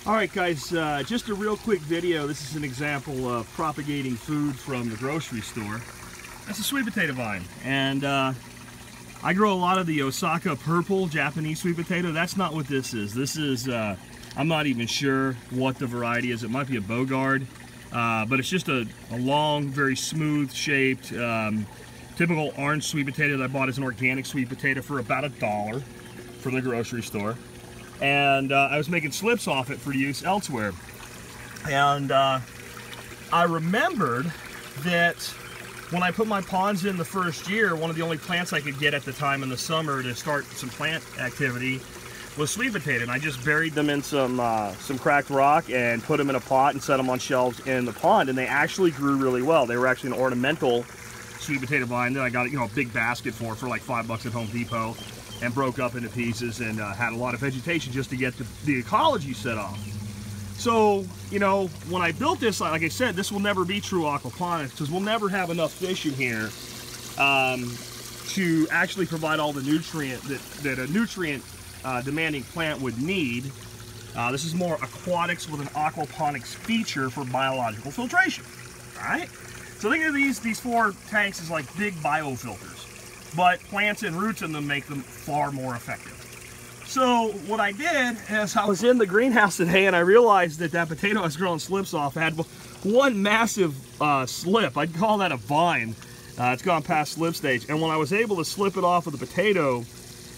All right, guys, just a real quick video. This is an example of propagating food from the grocery store. That's a sweet potato vine, and I grow a lot of the Osaka purple Japanese sweet potato. That's not what this is. This is, I'm not even sure what the variety is. It might be a Bogard, but it's just a long, very smooth shaped, typical orange sweet potato that I bought as an organic sweet potato for about $1 from the grocery store. And I was making slips off it for use elsewhere. And I remembered that when I put my ponds in the first year, one of the only plants I could get at the time in the summer to start some plant activity was sweet potato. And I just buried them in some cracked rock and put them in a pot and set them on shelves in the pond. And they actually grew really well. They were actually an ornamental sweet potato vine that I got, a big basket for like $5 at Home Depot, and broke up into pieces and had a lot of vegetation just to get the ecology set off. So, when I built this, like I said, this will never be true aquaponics because we'll never have enough fish in here to actually provide all the nutrient that a nutrient demanding plant would need. This is more aquatics with an aquaponics feature for biological filtration. All right? So think of these 4 tanks as like big biofilters, but plants and roots in them make them far more effective. So what I did is I was in the greenhouse today and I realized that potato I was growing slips off had one massive slip. I'd call that a vine. It's gone past slip stage. And when I was able to slip it off of the potato,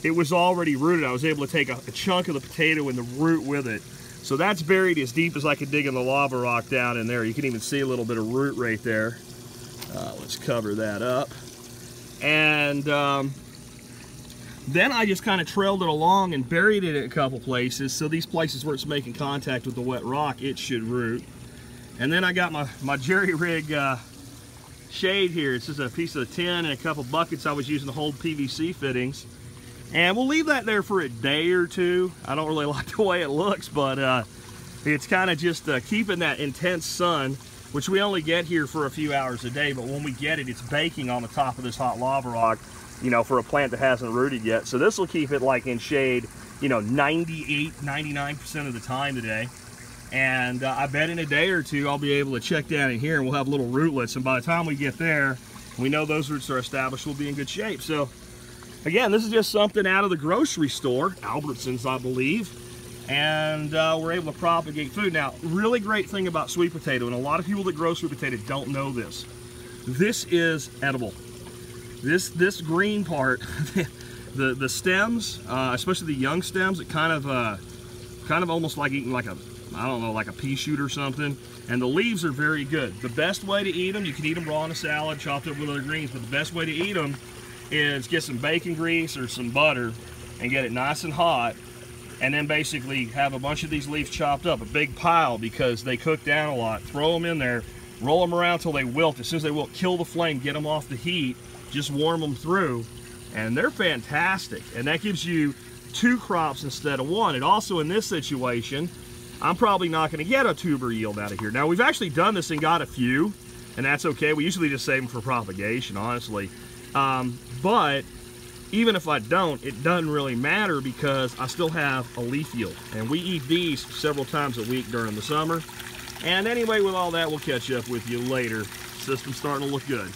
it was already rooted. I was able to take a chunk of the potato and the root with it. So that's buried as deep as I could dig in the lava rock down in there. You can even see a little bit of root right there. Let's cover that up. And then I just kind of trailed it along and buried it in a couple places. So these places where it's making contact with the wet rock, it should root. And then I got my jerry rig shade here. It's just a piece of tin and a couple buckets I was using to hold PVC fittings. And we'll leave that there for a day or two. I don't really like the way it looks, but it's kind of just keeping that intense sun, which we only get here for a few hours a day, but when we get it, it's baking on the top of this hot lava rock, for a plant that hasn't rooted yet. So this will keep it like in shade, 98, 99% of the time today. And I bet in a day or two, I'll be able to check down in here and we'll have little rootlets. And by the time we get there, we know those roots are established, we'll be in good shape. So again, this is just something out of the grocery store, Albertsons, I believe. And we're able to propagate food. Now, really great thing about sweet potato, and a lot of people that grow sweet potato don't know this. This is edible. This green part, the stems, especially the young stems, it kind of almost like eating like like a pea shoot or something. And the leaves are very good. The best way to eat them, you can eat them raw in a salad, chopped up with other greens, but the best way to eat them is get some bacon grease or some butter and get it nice and hot, and then basically have a bunch of these leaves chopped up, a big pile, because they cook down a lot. Throw them in there, roll them around till they wilt. As soon as they wilt, kill the flame, get them off the heat, just warm them through, and they're fantastic. And that gives you 2 crops instead of 1. And also in this situation, I'm probably not going to get a tuber yield out of here. Now, we've actually done this and got a few, and that's okay. We usually just save them for propagation, honestly. But even if I don't, it doesn't really matter because I still have a leaf yield. And we eat these several times a week during the summer. And anyway, with all that, we'll catch up with you later. System's starting to look good.